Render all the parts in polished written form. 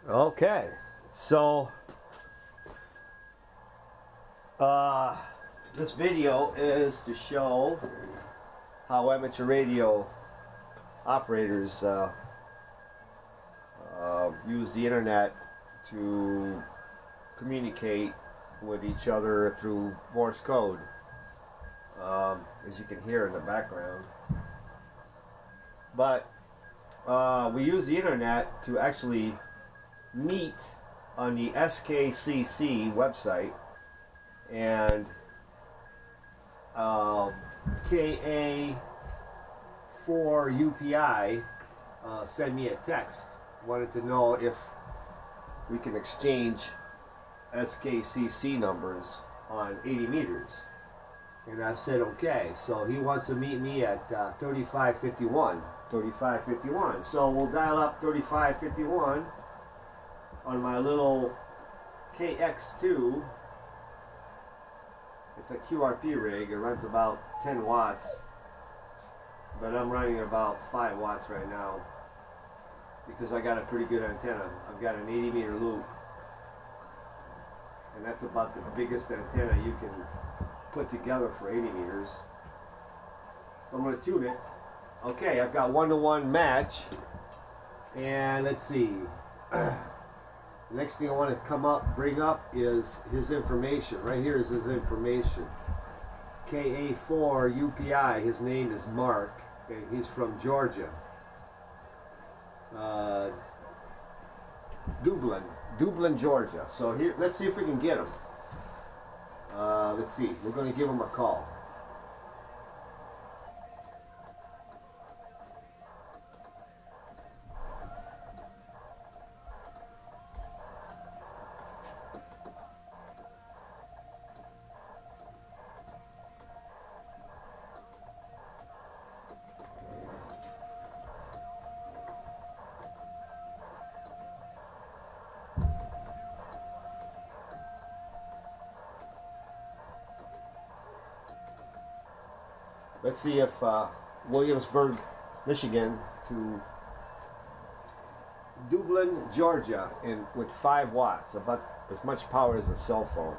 Okay, so this video is to show how amateur radio operators use the internet to communicate with each other through Morse code, as you can hear in the background. But we use the internet to actually meet on the SKCC website, and KA4UPI sent me a text, wanted to know if we can exchange SKCC numbers on 80 meters, and I said okay. So he wants to meet me at 3551. So we'll dial up 3551 on my little KX2. It's a QRP rig. It runs about 10 watts, but I'm running about 5 watts right now because I got a pretty good antenna. I've got an 80 meter loop, and that's about the biggest antenna you can put together for 80 meters. So I'm going to tune it. Okay, I've got 1-to-1 match, and let's see. The next thing I want to bring up is his information. Right here is his information. KA4UPI, his name is Mark, and he's from Georgia. Dublin, Georgia. So here, let's see if we can get him. Let's see, we're going to give him a call. Let's see if Williamsburg, Michigan to Dublin, Georgia, with 5 watts, about as much power as a cell phone.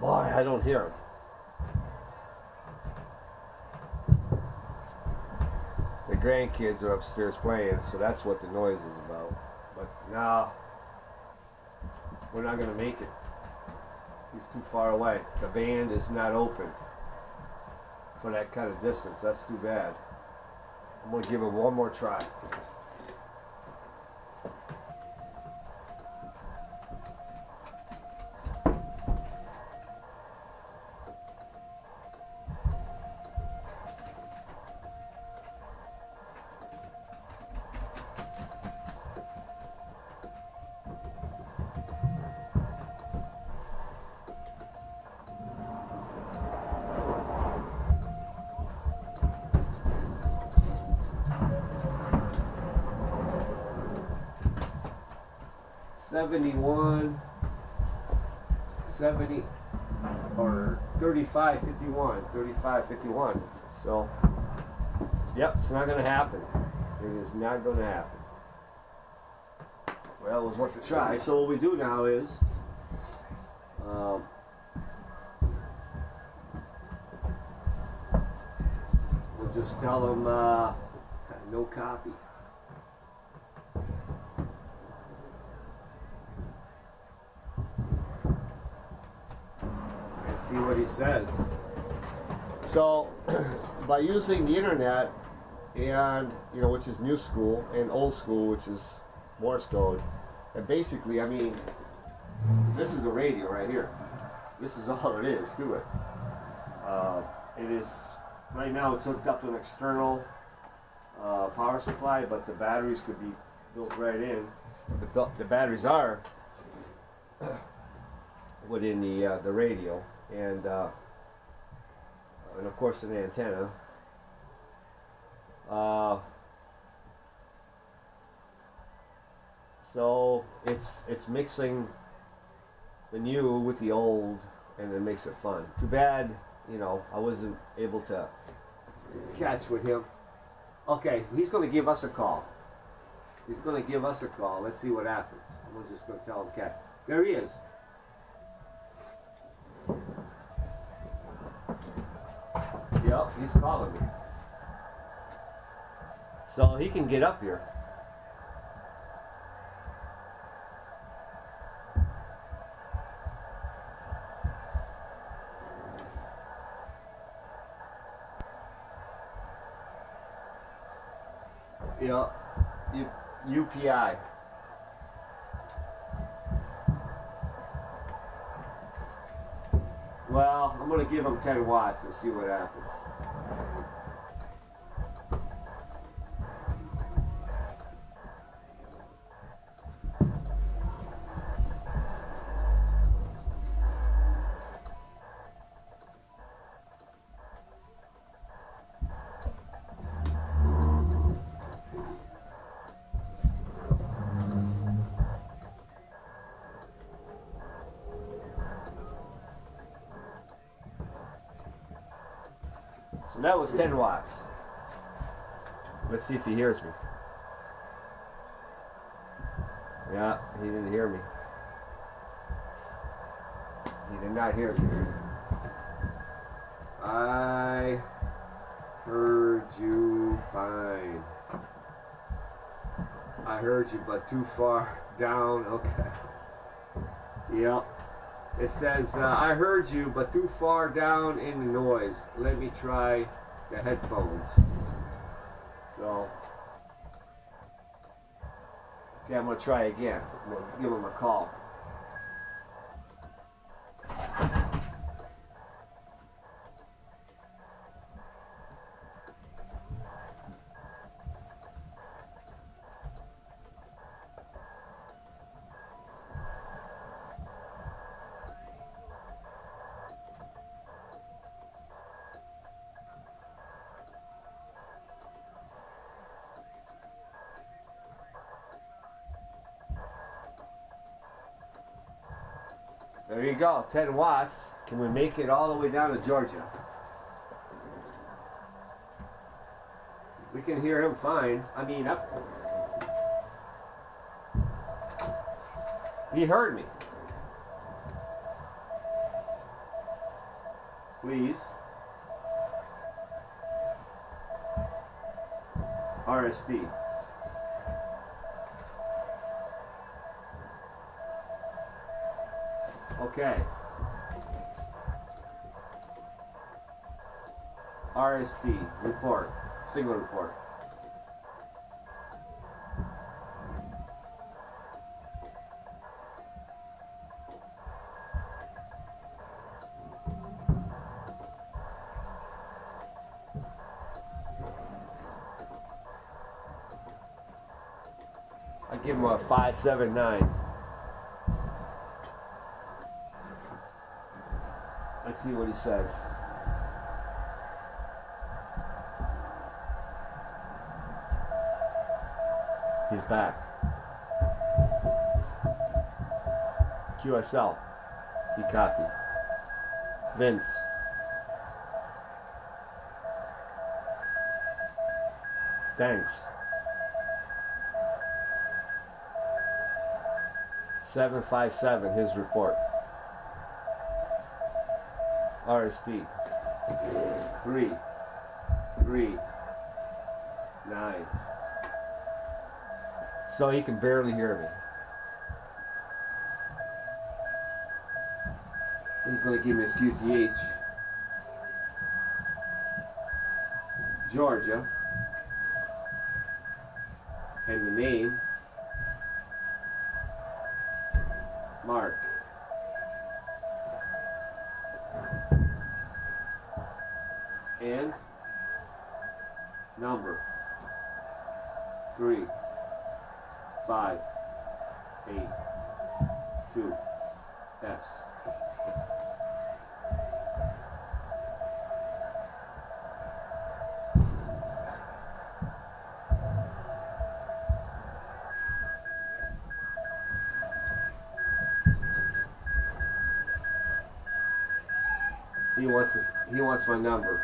Boy, I don't hear him. The grandkids are upstairs playing, so that's what the noise is about. But no, we're not going to make it. He's too far away. The band is not open for that kind of distance. That's too bad. I'm going to give it one more try. Or 3551. So, yep, it's not going to happen. It is not going to happen. Well, it was worth a try. So what we do now is we'll just tell them no copy. See what he says. So by using the internet, and which is new school, and old school, which is Morse code, and basically, I mean, this is the radio right here. This is all it is to it. It is right now, it's hooked up to an external power supply, but the batteries could be built right in. The batteries are within the radio. And of course an antenna. So it's mixing the new with the old, and it makes it fun. Too bad, I wasn't able to catch with him. Okay, he's going to give us a call. He's going to give us a call. Let's see what happens. We're just going to tell him, okay. There he is. Yep, he's calling me. So he can get up here. Yep, UPI. Well, I'm going to give him 10 watts and see what happens. So that was 10 watts. Let's see if he hears me. Yeah, he didn't hear me. He did not hear me. I heard you fine. I heard you, but too far down. Okay. Yep. It says, I heard you, but too far down in the noise. Let me try the headphones. So, okay, I'm going to try again. I'm going to give him a call. There you go, 10 watts. Can we make it all the way down to Georgia? We can hear him fine. I mean, he heard me. Please. RSD. Okay. RSD report. Signal report. I give him a 579. Let's see what he says. He's back. QSL. He copied. Vince. Thanks. 757, his report. RSD 339. So he can barely hear me. He's going to give me his QTH. Georgia. And the name. Mark. And number 3582S. He wants my number.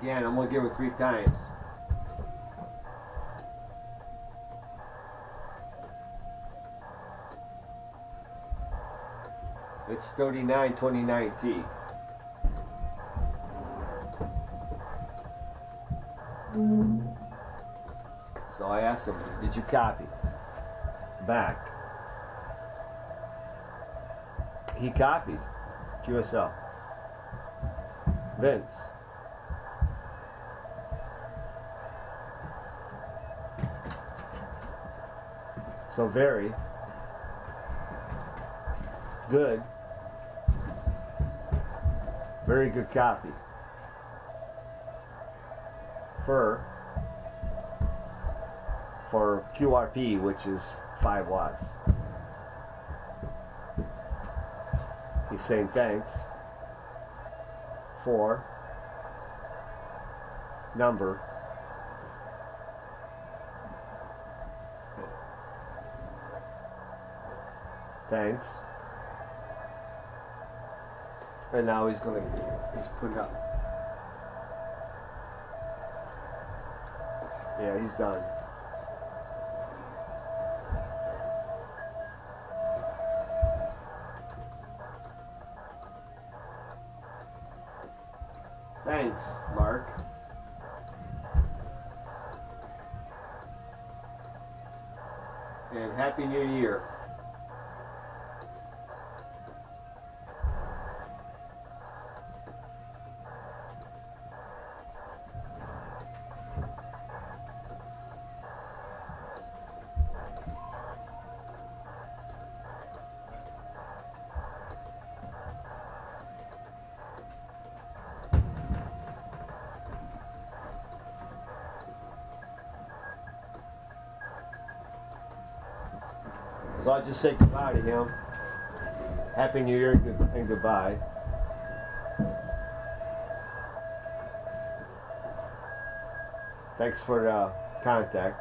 Again, I'm going to give it 3 times. It's 3929T. So I asked him, did you copy? Back. He copied. QSL. Vince. So very good. Very good copy. For QRP, which is 5 watts. He's saying thanks for number thanks. And now he's putting up. Yeah, he's done. Thanks, Mark. And Happy New Year. So I'll just say goodbye to him. Happy New Year and goodbye. Thanks for the contact.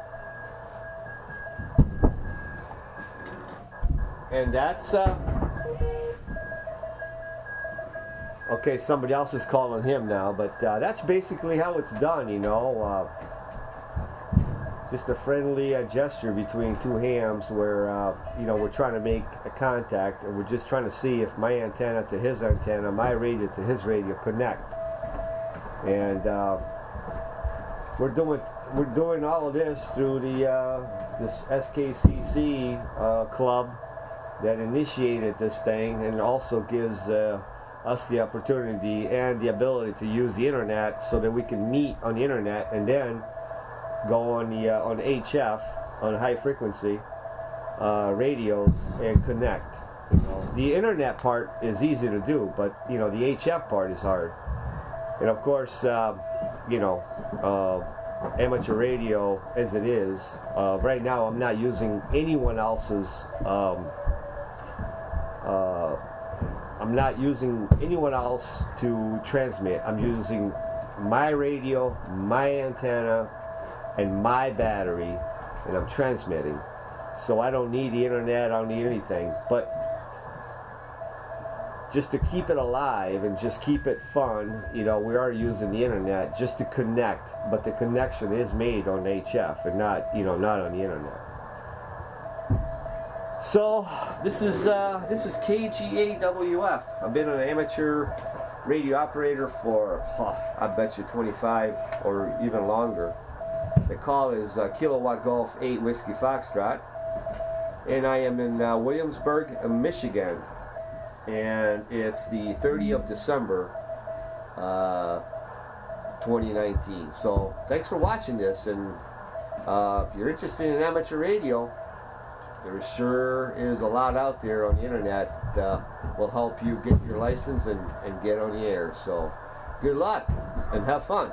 And that's okay, somebody else is calling him now, but that's basically how it's done, you know. Just a friendly gesture between 2 hams where, you know, we're trying to make a contact, and we're just trying to see if my antenna to his antenna, my radio to his radio connect. And we're doing all of this through the this SKCC club that initiated this thing, and also gives us the opportunity and the ability to use the internet so that we can meet on the internet and then go on the on HF, on high frequency radios, and connect. You know, the internet part is easy to do, but you know, the HF part is hard. And of course, you know, amateur radio as it is, right now I'm not using anyone else's. I'm not using anyone else to transmit. I'm using my radio, my antenna, and my battery, and I'm transmitting. So I don't need the internet, I don't need anything. But just to keep it alive and just keep it fun, you know, we are using the internet just to connect, but the connection is made on HF and not, you know, not on the internet. So this is KG8WF. I've been an amateur radio operator for, I bet you 25 or even longer. The call is Kilowatt Golf 8 Whiskey Foxtrot, and I am in Williamsburg, Michigan, and it's the 30th of December 2019. So thanks for watching this, and if you're interested in amateur radio, there sure is a lot out there on the internet that will help you get your license and get on the air. So good luck and have fun.